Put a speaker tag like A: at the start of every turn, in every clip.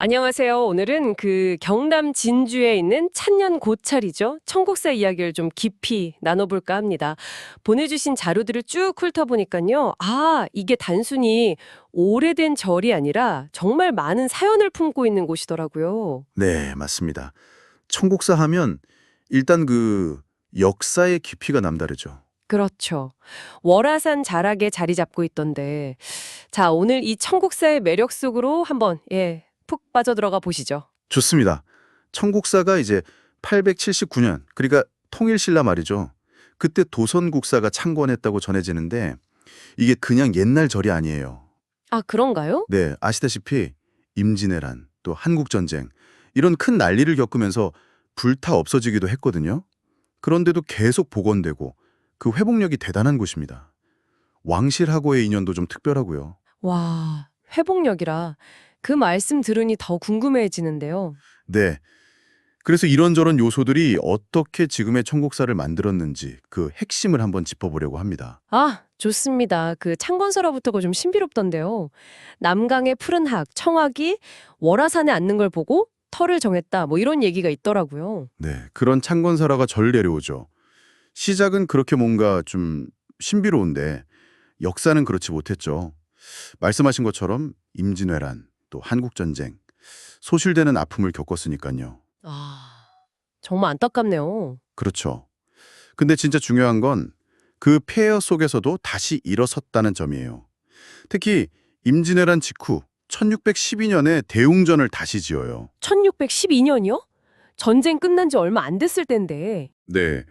A: 안녕하세요. 오늘은 경남 진주에 있는 찬년 고찰이죠. 청국사 이야기를 좀 깊이 나눠볼까 합니다. 보내주신 자료들을 쭉 훑어보니까요. 아, 이게 단순히 오래된 절이 아니라 정말 많은 사연을 품고 있는 곳이더라고요.
B: 네, 맞습니다. 청국사 하면 일단 역사의 깊이가 남다르죠.
A: 그렇죠. 월화산 자락에 자리 잡고 있던데. 자, 오늘 이 청국사의 매력 속으로 한번, 푹 빠져들어가 보시죠.
B: 좋습니다. 청국사가 이제 879년, 그러니까 통일신라 말이죠. 그때 도선국사가 창건했다고 전해지는데 이게 그냥 옛날 절이 아니에요.
A: 아, 그런가요?
B: 네, 아시다시피 임진왜란, 또 한국전쟁 이런 큰 난리를 겪으면서 불타 없어지기도 했거든요. 그런데도 계속 복원되고 그 회복력이 대단한 곳입니다. 왕실하고의 인연도 좀 특별하고요.
A: 와, 회복력이라. 그 말씀 들으니 더 궁금해지는데요.
B: 네. 그래서 이런저런 요소들이 어떻게 지금의 청국사를 만들었는지 그 핵심을 한번 짚어보려고 합니다.
A: 아, 좋습니다. 그 창건설화부터가 좀 신비롭던데요. 남강의 푸른 학, 청학이 월화산에 앉는 걸 보고 터를 정했다. 뭐 이런 얘기가 있더라고요.
B: 네. 그런 창건사라가 절 내려오죠. 시작은 그렇게 뭔가 좀 신비로운데 역사는 그렇지 못했죠. 말씀하신 것처럼 임진왜란, 또 한국전쟁, 소실되는 아픔을 겪었으니까요.
A: 아, 정말 안타깝네요.
B: 그렇죠. 근데 진짜 중요한 건 그 폐허 속에서도 다시 일어섰다는 점이에요. 특히 임진왜란 직후 1612년에 대웅전을 다시 지어요.
A: 1612년이요? 전쟁 끝난 지 얼마 안 됐을 텐데.
B: 네.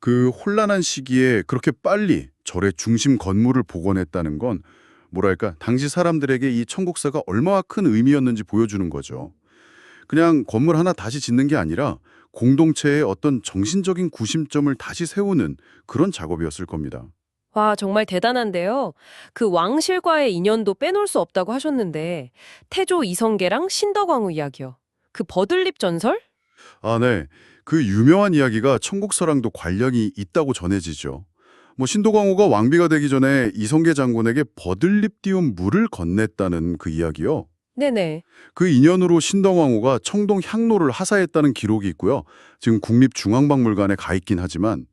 B: 그 혼란한 시기에 그렇게 빨리 절의 중심 건물을 복원했다는 건 뭐랄까 당시 사람들에게 이 청국사가 얼마나 큰 의미였는지 보여주는 거죠. 그냥 건물 하나 다시 짓는 게 아니라 공동체의 어떤 정신적인 구심점을 다시 세우는 그런 작업이었을 겁니다.
A: 와, 정말 대단한데요. 그 왕실과의 인연도 빼놓을 수 없다고 하셨는데 태조 이성계랑 신덕왕후 이야기요. 그 버들립 전설?
B: 아, 네. 그 유명한 이야기가 청국서랑도 관련이 있다고 전해지죠. 뭐 신도광호가 왕비가 되기 전에 이성계 장군에게 버들립 띄운 물을 건넸다는 그 이야기요.
A: 네네.
B: 그 인연으로 신덕왕후가 청동 향로를 하사했다는 기록이 있고요. 지금 국립중앙박물관에 가 있긴 하지만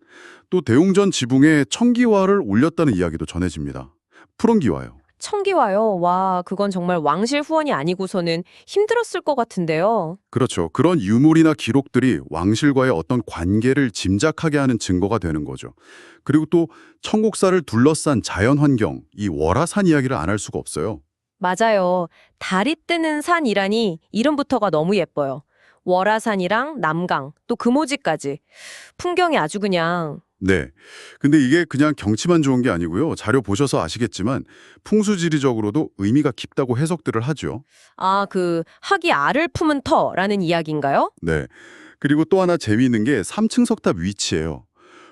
B: 또 대웅전 지붕에 청기화를 올렸다는 이야기도 전해집니다. 푸른 기와요.
A: 청기와요. 와, 그건 정말 왕실 후원이 아니고서는 힘들었을 것 같은데요.
B: 그렇죠. 그런 유물이나 기록들이 왕실과의 어떤 관계를 짐작하게 하는 증거가 되는 거죠. 그리고 또 청국사를 둘러싼 자연환경, 이 월화산 이야기를 안 할 수가 없어요.
A: 맞아요. 달이 뜨는 산이라니 이름부터가 너무 예뻐요. 월화산이랑 남강, 또 금오지까지. 풍경이 아주 그냥.
B: 네. 근데 이게 그냥 경치만 좋은 게 아니고요. 자료 보셔서 아시겠지만 풍수지리적으로도 의미가 깊다고 해석들을 하죠.
A: 아, 학이 알을 품은 터라는 이야기인가요?
B: 네. 그리고 또 하나 재미있는 게 3층 석탑 위치예요.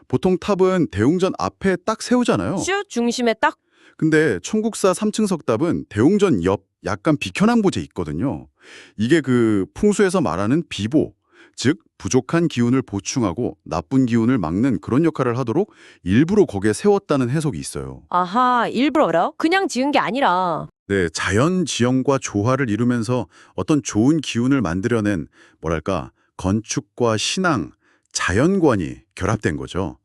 B: 보통 탑은 대웅전 앞에 딱 세우잖아요.
A: 슈 중심에 딱.
B: 근데 청국사 3층 석탑은 대웅전 옆 약간 비켜난 곳에 있거든요. 이게 그 풍수에서 말하는 비보, 즉 부족한 기운을 보충하고 나쁜 기운을 막는 그런 역할을 하도록 일부러 거기에 세웠다는 해석이 있어요.
A: 아하, 일부러요? 그냥 지은 게 아니라.
B: 네, 자연 지형과 조화를 이루면서 어떤 좋은 기운을 만들어낸 뭐랄까 건축과 신앙, 자연관이 결합된 거죠.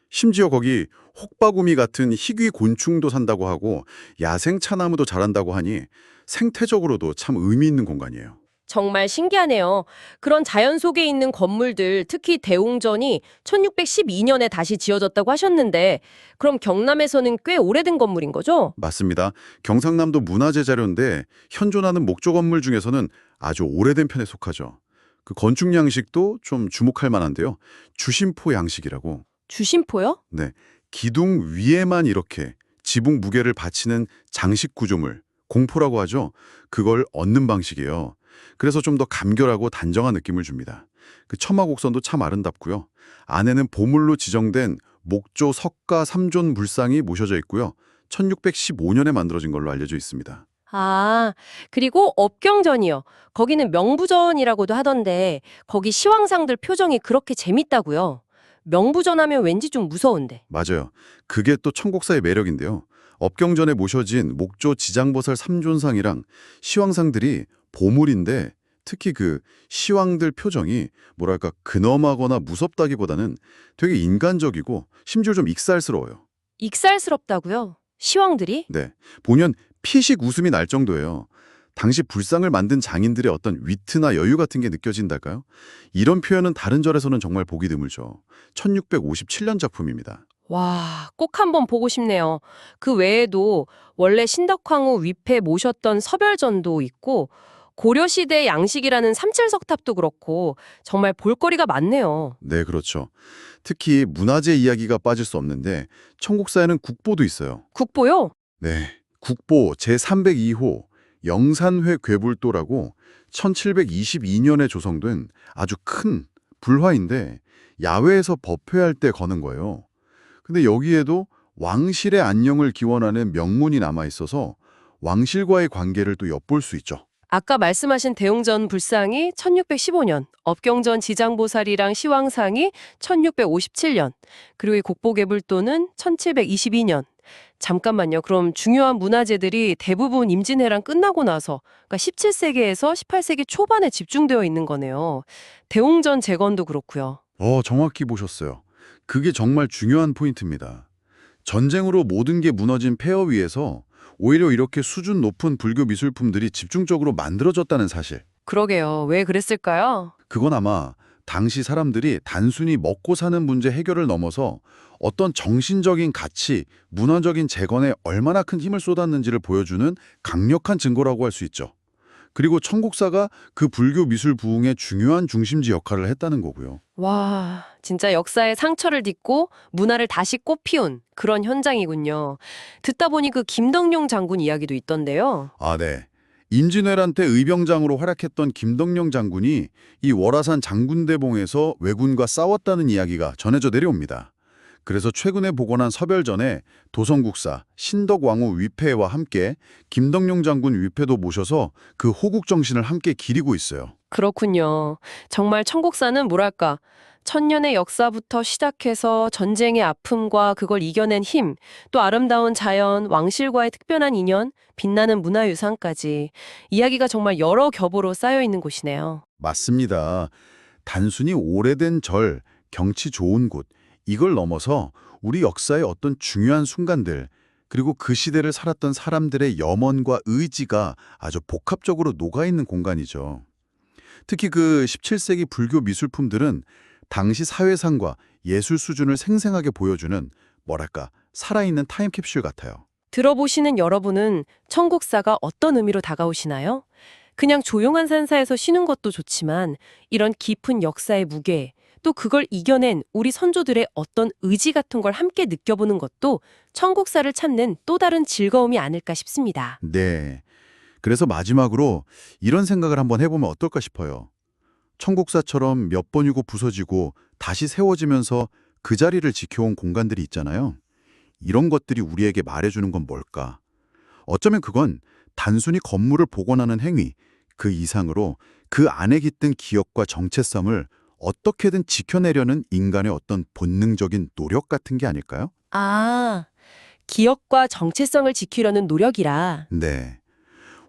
B: 심지어 거기 혹바구미 같은 희귀 곤충도 산다고 하고 야생 차나무도 자란다고 하니 생태적으로도 참 의미 있는 공간이에요.
A: 정말 신기하네요. 그런 자연 속에 있는 건물들, 특히 대웅전이 1612년에 다시 지어졌다고 하셨는데, 그럼 경남에서는 꽤 오래된 건물인 거죠?
B: 맞습니다. 경상남도 문화재 자료인데 현존하는 목조 건물 중에서는 아주 오래된 편에 속하죠. 그 건축 양식도 좀 주목할 만한데요. 주심포 양식이라고.
A: 주심포요?
B: 네. 기둥 위에만 이렇게 지붕 무게를 받치는 장식 구조물, 공포라고 하죠. 그걸 얻는 방식이에요. 그래서 좀 더 감결하고 단정한 느낌을 줍니다. 그 처마 곡선도 참 아름답고요. 안에는 보물로 지정된 목조 석가 3존 물상이 모셔져 있고요. 1615년에 만들어진 걸로 알려져 있습니다.
A: 아, 그리고 업경전이요. 거기는 명부전이라고도 하던데, 거기 시황상들 표정이 그렇게 재밌다고요. 명부전 하면 왠지 좀 무서운데.
B: 맞아요. 그게 또 청국사의 매력인데요. 업경전에 모셔진 목조 지장보살 3존상이랑 시황상들이 보물인데 특히 그 시황들 표정이 뭐랄까 근엄하거나 무섭다기보다는 되게 인간적이고 심지어 좀 익살스러워요.
A: 익살스럽다고요? 시황들이?
B: 네, 보면 피식 웃음이 날 정도예요. 당시 불상을 만든 장인들의 어떤 위트나 여유 같은 게 느껴진달까요? 이런 표현은 다른 절에서는 정말 보기 드물죠. 1657년 작품입니다.
A: 와, 꼭 한번 보고 싶네요. 그 외에도 원래 신덕황후 위패 모셨던 서별전도 있고 고려시대 양식이라는 삼칠석탑도 그렇고 정말 볼거리가 많네요.
B: 네, 그렇죠. 특히 문화재 이야기가 빠질 수 없는데 청국사에는 국보도 있어요.
A: 국보요?
B: 네, 국보 제302호 영산회 괴불도라고 1722년에 조성된 아주 큰 불화인데 야외에서 법회할 때 거는 거예요. 근데 여기에도 왕실의 안녕을 기원하는 명문이 남아 있어서 왕실과의 관계를 또 엿볼 수 있죠.
A: 아까 말씀하신 대웅전 불상이 1615년, 업경전 지장보살이랑 시황상이 1657년, 그리고 이 곡보개불도는 1722년. 잠깐만요. 그럼 중요한 문화재들이 대부분 임진왜란 끝나고 나서, 그러니까 17세기에서 18세기 초반에 집중되어 있는 거네요. 대웅전 재건도 그렇고요.
B: 정확히 보셨어요. 그게 정말 중요한 포인트입니다. 전쟁으로 모든 게 무너진 폐허 위에서 오히려 이렇게 수준 높은 불교 미술품들이 집중적으로 만들어졌다는 사실.
A: 그러게요. 왜 그랬을까요?
B: 그건 아마 당시 사람들이 단순히 먹고 사는 문제 해결을 넘어서 어떤 정신적인 가치, 문화적인 재건에 얼마나 큰 힘을 쏟았는지를 보여주는 강력한 증거라고 할 수 있죠. 그리고 청국사가 그 불교 미술 부흥의 중요한 중심지 역할을 했다는 거고요.
A: 와, 진짜 역사의 상처를 딛고 문화를 다시 꽃피운 그런 현장이군요. 듣다 보니 그 김덕룡 장군 이야기도 있던데요.
B: 아, 네. 임진왜란 때 의병장으로 활약했던 김덕령 장군이 이 월화산 장군대봉에서 왜군과 싸웠다는 이야기가 전해져 내려옵니다. 그래서 최근에 복원한 서별전에 도성국사, 신덕왕후 위패와 함께 김덕령 장군 위패도 모셔서 그 호국 정신을 함께 기리고 있어요.
A: 그렇군요. 정말 청국사는 뭐랄까, 천년의 역사부터 시작해서 전쟁의 아픔과 그걸 이겨낸 힘, 또 아름다운 자연, 왕실과의 특별한 인연, 빛나는 문화유산까지 이야기가 정말 여러 겹으로 쌓여 있는 곳이네요.
B: 맞습니다. 단순히 오래된 절, 경치 좋은 곳, 이걸 넘어서 우리 역사의 어떤 중요한 순간들, 그리고 그 시대를 살았던 사람들의 염원과 의지가 아주 복합적으로 녹아있는 공간이죠. 특히 그 17세기 불교 미술품들은 당시 사회상과 예술 수준을 생생하게 보여주는 뭐랄까 살아있는 타임캡슐 같아요.
A: 들어보시는 여러분은 청국사가 어떤 의미로 다가오시나요? 그냥 조용한 산사에서 쉬는 것도 좋지만 이런 깊은 역사의 무게, 또 그걸 이겨낸 우리 선조들의 어떤 의지 같은 걸 함께 느껴보는 것도 청국사를 찾는 또 다른 즐거움이 아닐까 싶습니다.
B: 네. 그래서 마지막으로 이런 생각을 한번 해보면 어떨까 싶어요. 청국사처럼 몇 번이고 부서지고 다시 세워지면서 그 자리를 지켜온 공간들이 있잖아요. 이런 것들이 우리에게 말해주는 건 뭘까? 어쩌면 그건 단순히 건물을 복원하는 행위, 그 이상으로 그 안에 깃든 기억과 정체성을 어떻게든 지켜내려는 인간의 어떤 본능적인 노력 같은 게 아닐까요?
A: 아, 기억과 정체성을 지키려는 노력이라.
B: 네.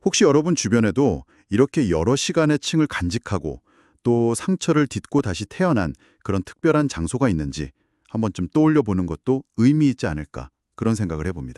B: 혹시 여러분 주변에도 이렇게 여러 시간의 층을 간직하고 또 상처를 딛고 다시 태어난 그런 특별한 장소가 있는지 한번쯤 떠올려 보는 것도 의미 있지 않을까 그런 생각을 해봅니다.